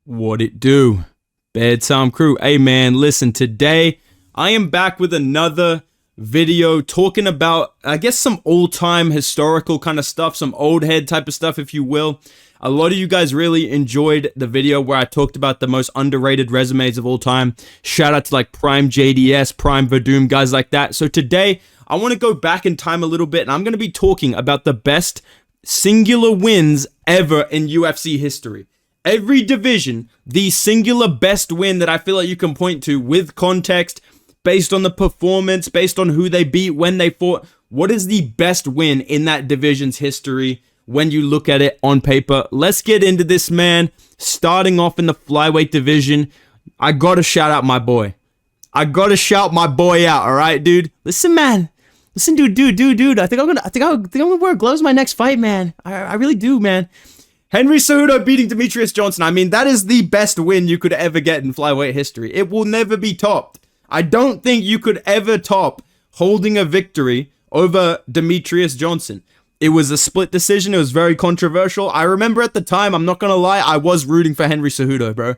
What it do? Bedtime crew. Hey man, listen, today I am back with another video talking about, I guess, some old-time historical kind of stuff, some old head type of stuff, if you will. A lot of you guys really enjoyed the video where I talked about the most underrated resumes of all time. Shout out to like Prime JDS, Prime Verdum, guys like that. So today, I want to go back in time a little bit, and I'm going to be talking about the best singular wins ever in UFC history. Every division, the singular best win that I feel like you can point to with context, based on the performance, based on who they beat, when they fought. What is the best win in that division's history when you look at it on paper? Let's get into this, man. Starting off in the Flyweight division, I gotta shout out my boy. I gotta shout my boy out, all right, dude? Listen, man. Listen, dude. I think I'm gonna wear gloves my next fight, man. I really do, man. Henry Cejudo beating Demetrius Johnson. I mean, that is the best win you could ever get in flyweight history. It will never be topped. I don't think you could ever top holding a victory over Demetrius Johnson. It was a split decision. It was very controversial. I remember at the time, I'm not gonna lie, I was rooting for Henry Cejudo, bro.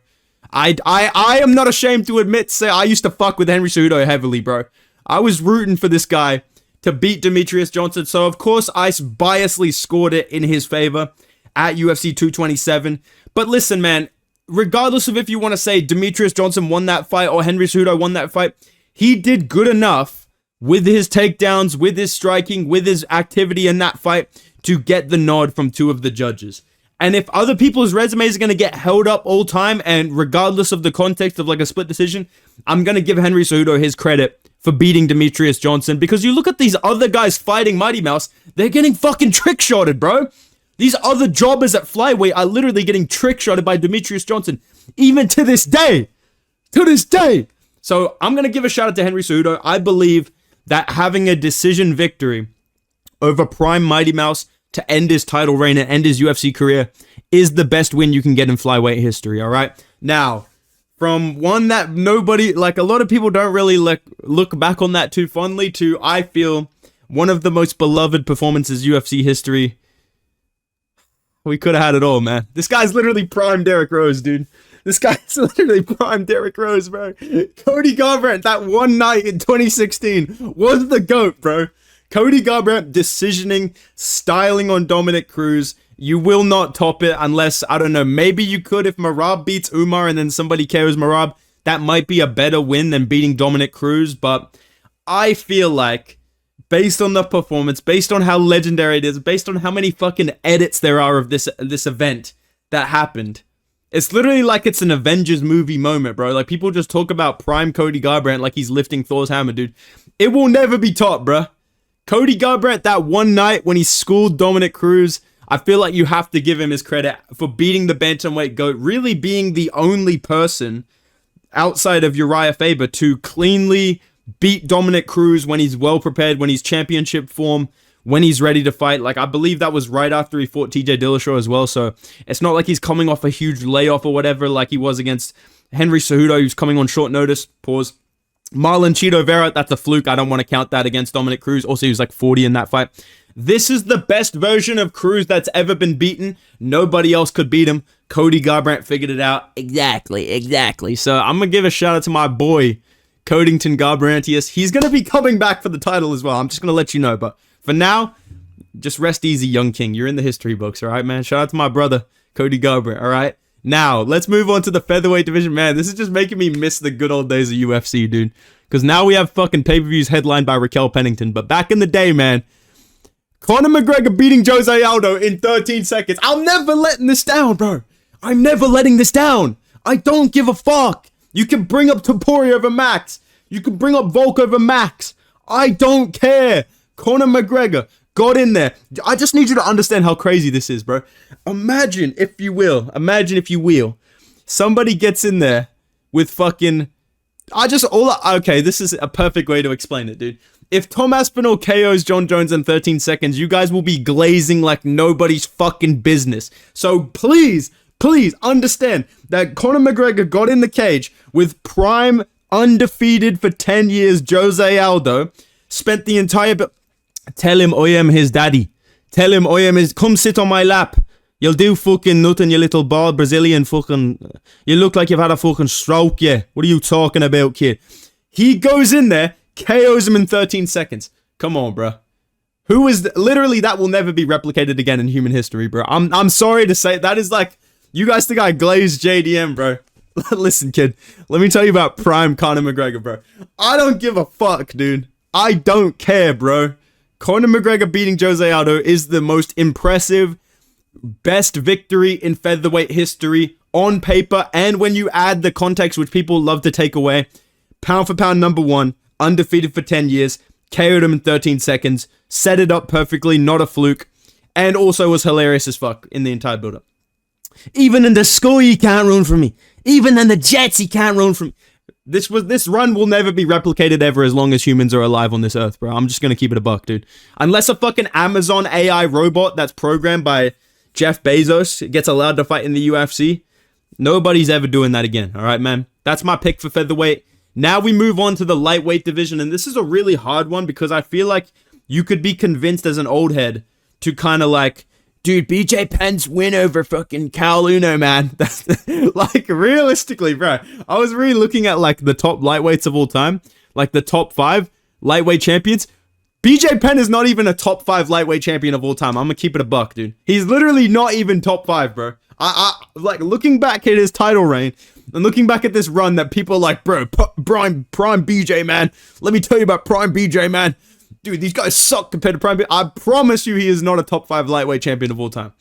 I am not ashamed to admit, say I used to fuck with Henry Cejudo heavily, bro. I was rooting for this guy to beat Demetrius Johnson. So of course, I biasly scored it in his favor at UFC 227. But listen, man, regardless of if you want to say Demetrius Johnson won that fight or Henry Cejudo won that fight, he did good enough with his takedowns, with his striking, with his activity in that fight to get the nod from two of the judges. And if other people's resumes are going to get held up all time, and regardless of the context of like a split decision, I'm going to give Henry Cejudo his credit for beating Demetrius Johnson, because you look at these other guys fighting Mighty Mouse, they're getting fucking trick-shotted, bro. These other jobbers at Flyweight are literally getting trick-shotted by Demetrius Johnson, even to this day. To this day. So I'm going to give a shout out to Henry Cejudo. I believe that having a decision victory over Prime Mighty Mouse to end his title reign and end his UFC career is the best win you can get in Flyweight history, all right? Now, from one that nobody, like a lot of people don't really look back on that too fondly, to, I feel, one of the most beloved performances UFC history. We could have had it all, man. This guy's literally prime Derrick Rose, dude. This guy's literally prime Derrick Rose, bro. Cody Garbrandt, that one night in 2016, was the GOAT, bro. Cody Garbrandt decisioning, styling on Dominic Cruz. You will not top it unless, I don't know, maybe you could if Merab beats Umar and then somebody KOs Merab. That might be a better win than beating Dominic Cruz, but I feel like, based on the performance, based on how legendary it is, based on how many fucking edits there are of this event that happened, it's literally like it's an Avengers movie moment, bro. Like, people just talk about prime Cody Garbrandt like he's lifting Thor's hammer, dude. It will never be topped, bro. Cody Garbrandt, that one night when he schooled Dominic Cruz, I feel like you have to give him his credit for beating the Bantamweight GOAT, really being the only person outside of Uriah Faber to cleanly beat Dominic Cruz when he's well prepared, when he's championship form, when he's ready to fight. Like, I believe that was right after he fought TJ Dillashaw as well, so it's not like he's coming off a huge layoff or whatever like he was against Henry Cejudo, who's coming on short notice. Pause. Marlon Chito Vera, that's a fluke. I don't want to count that against Dominic Cruz. Also, he was like 40 in that fight. This is the best version of Cruz that's ever been beaten. Nobody else could beat him. Cody Garbrandt figured it out. Exactly. So I'm going to give a shout out to my boy, Codington Garbrantius. He's going to be coming back for the title as well. I'm just going to let you know. But for now, just rest easy, young king. You're in the history books, all right, man? Shout out to my brother, Cody Garbrandt, all right? Now, let's move on to the Featherweight division. Man, this is just making me miss the good old days of UFC, dude. Because now we have fucking pay-per-views headlined by Raquel Pennington. But back in the day, man, Conor McGregor beating Jose Aldo in 13 seconds. I'm never letting this down, bro. I'm never letting this down. I don't give a fuck. You can bring up Topuria over Max. You can bring up Volk over Max. I don't care. Conor McGregor got in there. I just need you to understand how crazy this is, bro. Imagine, if you will, somebody gets in there with fucking... Okay, this is a perfect way to explain it, dude. If Tom Aspinall KOs John Jones in 13 seconds, you guys will be glazing like nobody's fucking business. So please understand that Conor McGregor got in the cage with prime, undefeated for 10 years Jose Aldo, spent the entire... Tell him I am his daddy. Tell him I am his... Come sit on my lap. You'll do fucking nothing, you little bald Brazilian fucking... You look like you've had a fucking stroke, yeah. What are you talking about, kid? He goes in there, KOs him in 13 seconds. Come on, bro. Who is... Literally, that will never be replicated again in human history, bro. I'm sorry to say, that is like... You guys think I glazed JDM, bro. Listen, kid. Let me tell you about prime Conor McGregor, bro. I don't give a fuck, dude. I don't care, bro. Conor McGregor beating Jose Aldo is the most impressive... best victory in featherweight history on paper, and when you add the context, which people love to take away, pound for pound number one, undefeated for 10 years, KO'd him in 13 seconds, set it up perfectly, not a fluke, and also was hilarious as fuck in the entire build-up. Even in the school, you can't run from me. Even in the jets, you can't run from me. This run will never be replicated ever as long as humans are alive on this earth, bro. I'm just gonna keep it a buck, dude. Unless a fucking Amazon AI robot that's programmed by Jeff Bezos gets allowed to fight in the UFC, nobody's ever doing that again. All right, man. That's my pick for featherweight. Now we move on to the lightweight division, and this is a really hard one because I feel like you could be convinced as an old head to kind of like, dude, BJ Penn's win over fucking Cal Uno, man. That's like, realistically, bro. I was really looking at like the top lightweights of all time, like the top 5 lightweight champions. BJ Penn is not even a top 5 lightweight champion of all time. I'm gonna keep it a buck, dude. He's literally not even top 5, bro. I like looking back at his title reign and looking back at this run that people are like, bro, prime BJ, man. Let me tell you about prime BJ, man. Dude, these guys suck compared to prime BJ. I promise you he is not a top 5 lightweight champion of all time.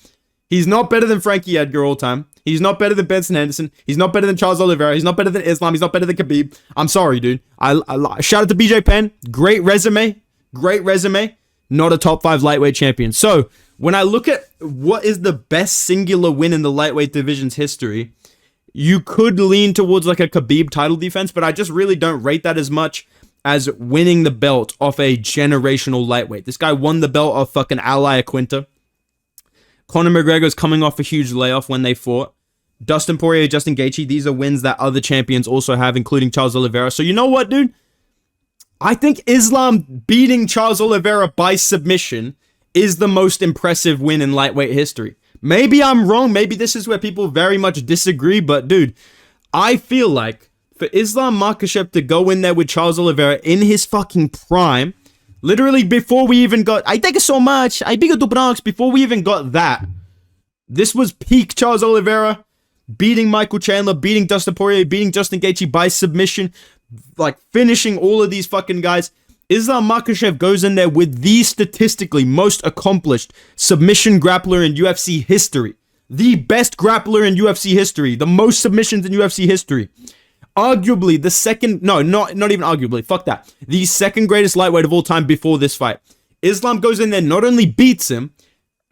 He's not better than Frankie Edgar all time. He's not better than Benson Henderson. He's not better than Charles Oliveira. He's not better than Islam. He's not better than Khabib. I'm sorry, dude. I shout out to BJ Penn. Great resume. Great resume, not a top 5 lightweight champion. So, when I look at what is the best singular win in the lightweight division's history, you could lean towards like a Khabib title defense, but I just really don't rate that as much as winning the belt off a generational lightweight. This guy won the belt off fucking Ally Aquinta. Conor McGregor's coming off a huge layoff when they fought. Dustin Poirier, Justin Gaethje, these are wins that other champions also have, including Charles Oliveira. So, you know what, dude? I think Islam beating Charles Oliveira by submission is the most impressive win in lightweight history. Maybe I'm wrong. Maybe this is where people very much disagree. But, dude, I feel like for Islam Makhachev to go in there with Charles Oliveira in his fucking prime, literally before we even got... I thank you so much. I big to Bronx. Before we even got that, this was peak Charles Oliveira beating Michael Chandler, beating Dustin Poirier, beating Justin Gaethje by submission, like finishing all of these fucking guys. Islam Makhachev goes in there with the statistically most accomplished submission grappler in UFC history. The best grappler in UFC history. The most submissions in UFC history. Arguably the second... No, not even arguably. Fuck that. The second greatest lightweight of all time before this fight. Islam goes in there, not only beats him,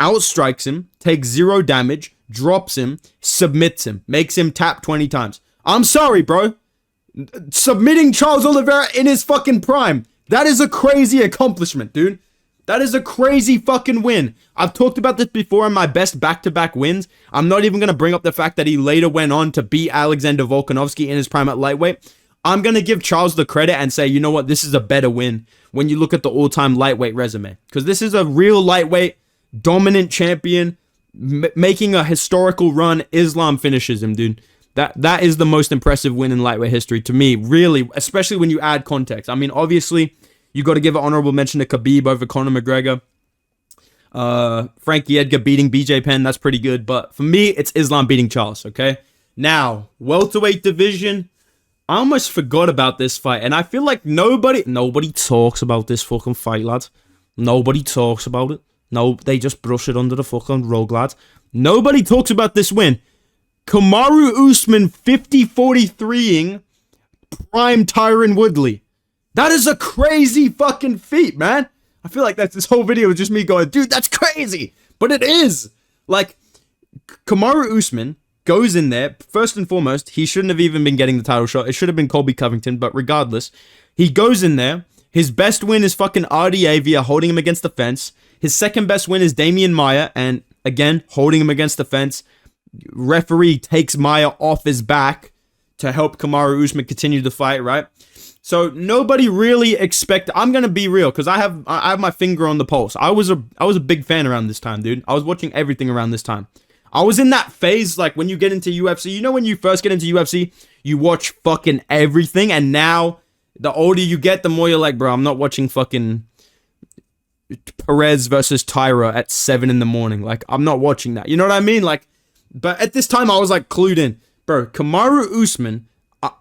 outstrikes him, takes 0 damage, drops him, submits him, makes him tap 20 times. I'm sorry, bro. Submitting Charles Oliveira in his fucking prime. That is a crazy accomplishment, dude. That is a crazy fucking win. I've talked about this before in my best back-to-back wins. I'm not even going to bring up the fact that he later went on to beat Alexander Volkanovski in his prime at lightweight. I'm going to give Charles the credit and say, you know what, this is a better win when you look at the all-time lightweight resume. Because this is a real lightweight, dominant champion, making a historical run. Islam finishes him, dude. That is the most impressive win in lightweight history to me, really, especially when you add context. I mean, obviously, you got to give an honorable mention to Khabib over Conor McGregor. Frankie Edgar beating BJ Penn, that's pretty good. But for me, it's Islam beating Charles, okay? Now, welterweight division, I almost forgot about this fight. And I feel like nobody talks about this fucking fight, lads. Nobody talks about it. No, they just brush it under the fucking rug, lads. Nobody talks about this win. Kamaru Usman 50-43ing prime Tyron Woodley. That is a crazy fucking feat, man. I feel like this whole video is just me going, dude, that's crazy. But it is. Like, Kamaru Usman goes in there. First and foremost, he shouldn't have even been getting the title shot. It should have been Colby Covington. But regardless, he goes in there. His best win is fucking RDA via holding him against the fence. His second best win is Damian Maia. And again, holding him against the fence. Referee takes Maia off his back to help Kamaru Usman continue the fight, right? So nobody really I'm gonna be real because I have my finger on the pulse. I was a big fan around this time, dude. I was watching everything around this time. I was in that phase, like, when you get into UFC, you know, when you first get into UFC, you watch fucking everything, and now, the older you get, the more you're like, bro, I'm not watching fucking Perez versus Tyra at 7 in the morning. Like, I'm not watching that. You know what I mean? Like, but at this time, I was, like, clued in. Bro, Kamaru Usman,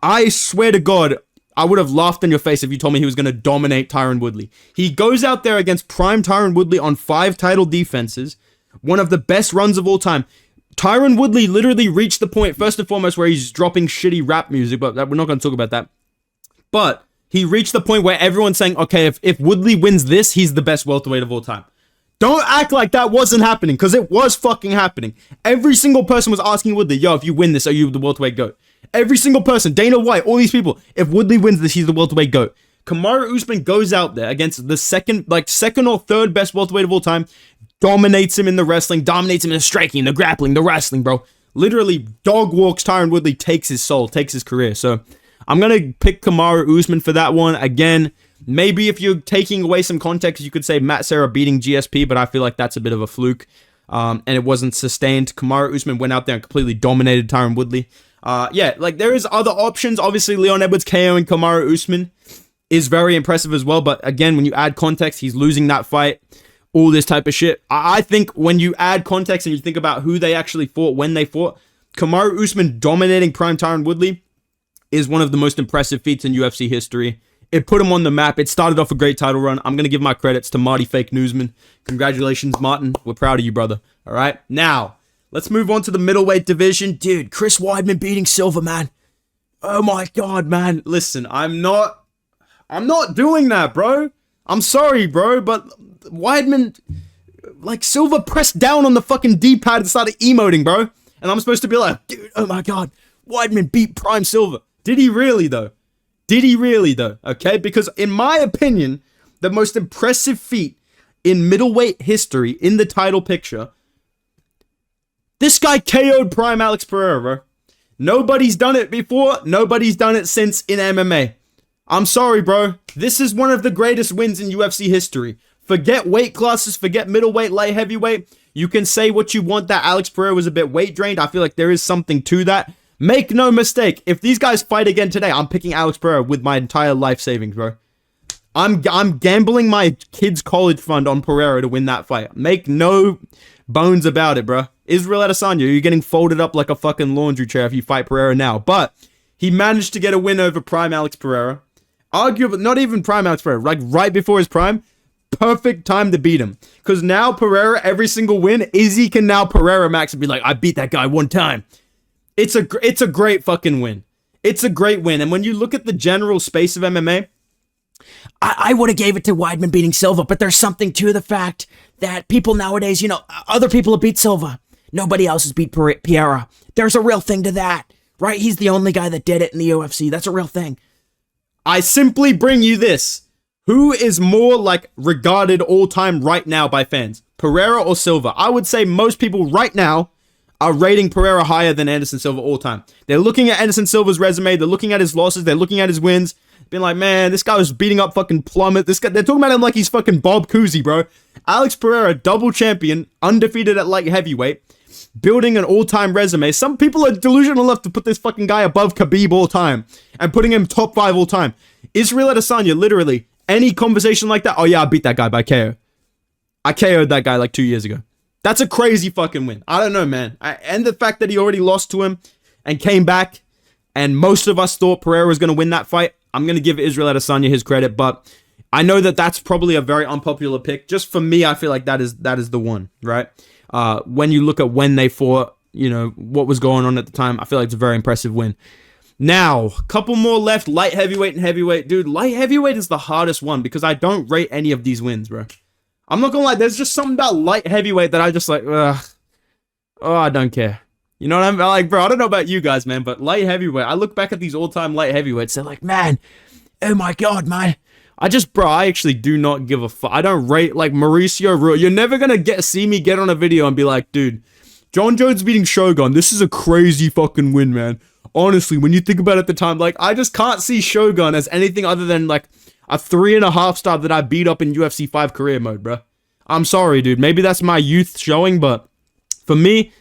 I swear to God, I would have laughed in your face if you told me he was going to dominate Tyron Woodley. He goes out there against prime Tyron Woodley on 5 title defenses, one of the best runs of all time. Tyron Woodley literally reached the point, first and foremost, where he's dropping shitty rap music, but we're not going to talk about that. But he reached the point where everyone's saying, okay, if Woodley wins this, he's the best welterweight of all time. Don't act like that wasn't happening, because it was fucking happening. Every single person was asking Woodley, yo, if you win this, are you the welterweight GOAT? Every single person, Dana White, all these people, if Woodley wins this, he's the welterweight GOAT. Kamaru Usman goes out there against the second or third best welterweight of all time, dominates him in the wrestling, dominates him in the striking, the grappling, the wrestling, bro. Literally, dog walks Tyron Woodley, takes his soul, takes his career. So, I'm going to pick Kamaru Usman for that one. Again, maybe if you're taking away some context, you could say Matt Serra beating GSP, but I feel like that's a bit of a fluke, and it wasn't sustained. Kamaru Usman went out there and completely dominated Tyron Woodley. Yeah, like, there is other options. Obviously, Leon Edwards KOing Kamaru Usman is very impressive as well, but again, when you add context, he's losing that fight, all this type of shit. I think when you add context and you think about who they actually fought, when they fought, Kamaru Usman dominating prime Tyron Woodley is one of the most impressive feats in UFC history. It put him on the map. It started off a great title run. I'm going to give my credits to Marty Fake Newsman. Congratulations, Martin. We're proud of you, brother. All right, now, let's move on to the middleweight division. Dude, Chris Weidman beating Silva, man. Oh my God, man. Listen, I'm not doing that, bro. I'm sorry, bro, but Weidman, like, Silva pressed down on the fucking D-pad and started emoting, bro. And I'm supposed to be like, dude, oh my God, Weidman beat Prime Silva. Did he really, though? Did he really, though? Okay, because in my opinion, the most impressive feat in middleweight history in the title picture, this guy KO'd Prime Alex Pereira, bro. Nobody's done it before. Nobody's done it since in MMA. I'm sorry, bro. This is one of the greatest wins in UFC history. Forget weight classes, forget middleweight, light heavyweight. You can say what you want that Alex Pereira was a bit weight drained. I feel like there is something to that. Make no mistake, if these guys fight again today, I'm picking Alex Pereira with my entire life savings, bro. I'm gambling my kid's college fund on Pereira to win that fight. Make no bones about it, bro. Israel Adesanya, you're getting folded up like a fucking laundry chair if you fight Pereira now. But he managed to get a win over Prime Alex Pereira. Arguably, not even Prime Alex Pereira, like right before his prime. Perfect time to beat him. Because now Pereira, every single win, Izzy can now Pereira max and be like, I beat that guy one time. It's a great fucking win. It's a great win. And when you look at the general space of MMA, I would have gave it to Weidman beating Silva, but there's something to the fact that people nowadays, you know, other people have beat Silva. Nobody else has beat Pereira. There's a real thing to that, right? He's the only guy that did it in the UFC. That's a real thing. I simply bring you this. Who is more, like, regarded all-time right now by fans? Pereira or Silva? I would say most people right now are rating Pereira higher than Anderson Silva all time. They're looking at Anderson Silva's resume. They're looking at his losses. They're looking at his wins. Being like, man, this guy was beating up fucking Plummet. This guy, they're talking about him like he's fucking Bob Cousy, bro. Alex Pereira, double champion, undefeated at light heavyweight, building an all-time resume. Some people are delusional enough to put this fucking guy above Khabib all time and putting him top 5 all time. Israel Adesanya, literally, any conversation like that, oh yeah, I beat that guy by KO. I KO'd that guy like 2 years ago. That's a crazy fucking win. I don't know, man. And the fact that he already lost to him and came back, and most of us thought Pereira was going to win that fight, I'm going to give Israel Adesanya his credit, but I know that that's probably a very unpopular pick. Just for me, I feel like that is the one, right? When you look at when they fought, you know, what was going on at the time, I feel like it's a very impressive win. Now, a couple more left, light heavyweight and heavyweight. Dude, light heavyweight is the hardest one because I don't rate any of these wins, bro. I'm not gonna lie, there's just something about light heavyweight that I just like, oh, I don't care. You know what I'm like, bro? I don't know about you guys, man, but light heavyweight, I look back at these all-time light heavyweights, they're like, man, oh my God, man. I actually do not give a fuck. I don't rate, like, Mauricio Rua. You're never gonna see me get on a video and be like, dude, John Jones beating Shogun, this is a crazy fucking win, man. Honestly, when you think about it at the time, like, I just can't see Shogun as anything other than, like, a 3.5 star that I beat up in UFC 5 career mode, bro. I'm sorry, dude. Maybe that's my youth showing, but for me,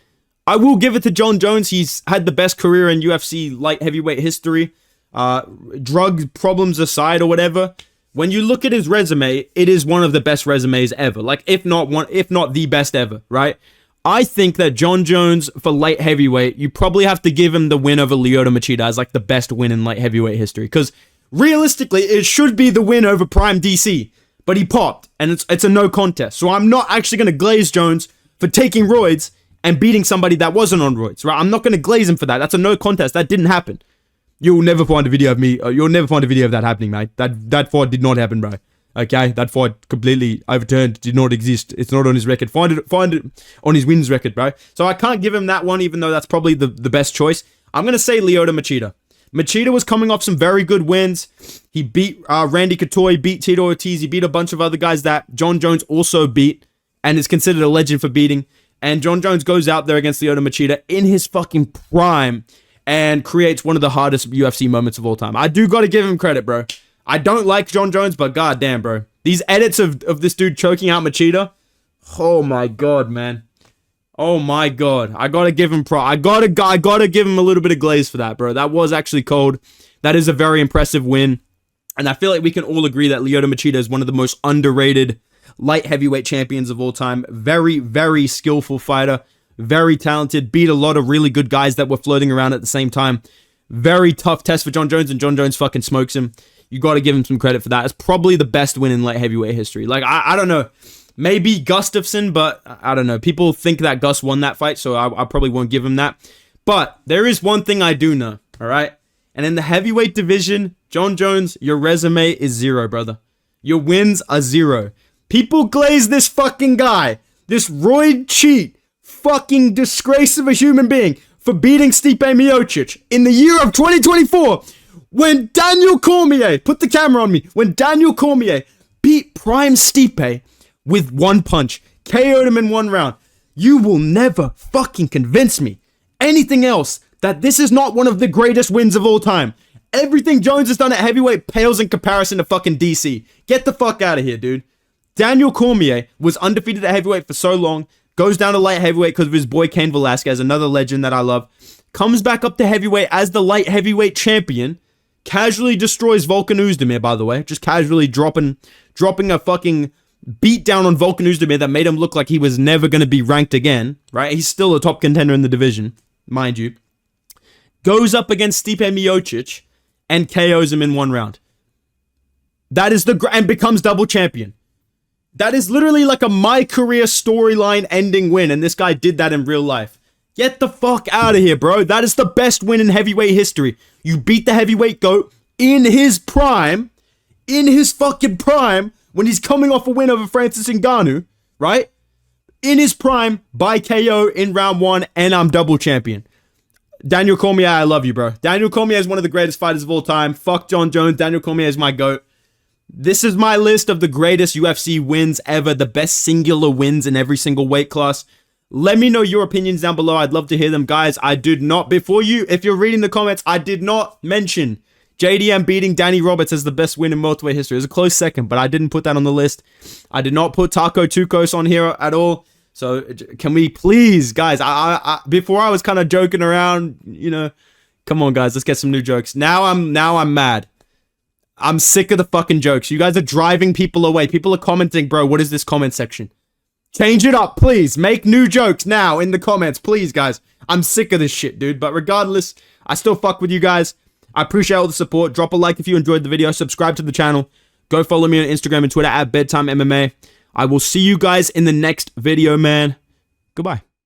I will give it to Jon Jones. He's had the best career in UFC light heavyweight history. Drug problems aside or whatever, when you look at his resume, it is one of the best resumes ever. Like, if not the best ever, right? I think that Jon Jones for light heavyweight, you probably have to give him the win over Lyoto Machida as like the best win in light heavyweight history. Because realistically, it should be the win over Prime DC. But he popped, and it's a no contest. So I'm not actually going to glaze Jones for taking roids and beating somebody that wasn't on roids, right? I'm not going to glaze him for that. That's a no contest. That didn't happen. You'll never find a video of me. You'll never find a video of that happening, mate. That fight did not happen, bro. Okay, that fight completely overturned. Did not exist. It's not on his record. Find it on his wins record, bro. So I can't give him that one, even though that's probably the best choice. I'm gonna say Lyoto Machida. Machida was coming off some very good wins. He beat Randy Couture, beat Tito Ortiz, he beat a bunch of other guys that Jon Jones also beat, and is considered a legend for beating. And Jon Jones goes out there against Lyoto Machida in his fucking prime and creates one of the hardest UFC moments of all time. I do gotta give him credit, bro. I don't like Jon Jones, but goddamn, bro. These edits of this dude choking out Machida, oh my god, man. Oh my god. I gotta give him I gotta give him a little bit of glaze for that, bro. That was actually cold. That is a very impressive win. And I feel like we can all agree that Lyoto Machida is one of the most underrated light heavyweight champions of all time. Very, very skillful fighter. Very talented. Beat a lot of really good guys that were floating around at the same time. Very tough test for Jon Jones, and Jon Jones fucking smokes him. You got to give him some credit for that. It's probably the best win in light heavyweight history. Like, I don't know. Maybe Gustafsson, but I don't know. People think that Gus won that fight, so I probably won't give him that. But there is one thing I do know, all right? And in the heavyweight division, Jon Jones, your resume is 0, brother. Your wins are 0. People glaze this fucking guy, this roid cheat, fucking disgrace of a human being, for beating Stipe Miocic in the year of 2024. When Daniel Cormier, put the camera on me, when Daniel Cormier beat Prime Stipe with one punch, KO'd him in one round, you will never fucking convince me anything else that this is not one of the greatest wins of all time. Everything Jones has done at heavyweight pales in comparison to fucking DC. Get the fuck out of here, dude. Daniel Cormier was undefeated at heavyweight for so long, goes down to light heavyweight because of his boy Cain Velasquez, another legend that I love, comes back up to heavyweight as the light heavyweight champion, casually destroys Volkan Oezdemir, by the way, just casually dropping a fucking beat down on Volkan Oezdemir that made him look like he was never going to be ranked again, right? He's still a top contender in the division, mind you. Goes up against Stipe Miocic and KOs him in one round. That is and becomes double champion. That is literally like a my career storyline ending win, and this guy did that in real life. Get the fuck out of here, bro. That is the best win in heavyweight history. You beat the heavyweight GOAT in his prime, in his fucking prime, when he's coming off a win over Francis Ngannou, right? In his prime, by KO in round 1, and I'm double champion. Daniel Cormier, I love you, bro. Daniel Cormier is one of the greatest fighters of all time. Fuck Jon Jones. Daniel Cormier is my GOAT. This is my list of the greatest UFC wins ever, the best singular wins in every single weight class. Let me know your opinions down below. I'd love to hear them, guys. I did not, if you're reading the comments, I did not mention JDM beating Danny Roberts as the best win in welterweight history. It was a close second, but I didn't put that on the list. I did not put Taco Tukos on here at all. So can we please, guys, before I was kind of joking around, you know, come on, guys, let's get some new jokes. Now I'm mad. I'm sick of the fucking jokes. You guys are driving people away. People are commenting, bro, what is this comment section? Change it up, please. Make new jokes now in the comments, please, guys. I'm sick of this shit, dude. But regardless, I still fuck with you guys. I appreciate all the support. Drop a like if you enjoyed the video. Subscribe to the channel. Go follow me on Instagram and Twitter at Bedtime MMA. I will see you guys in the next video, man. Goodbye.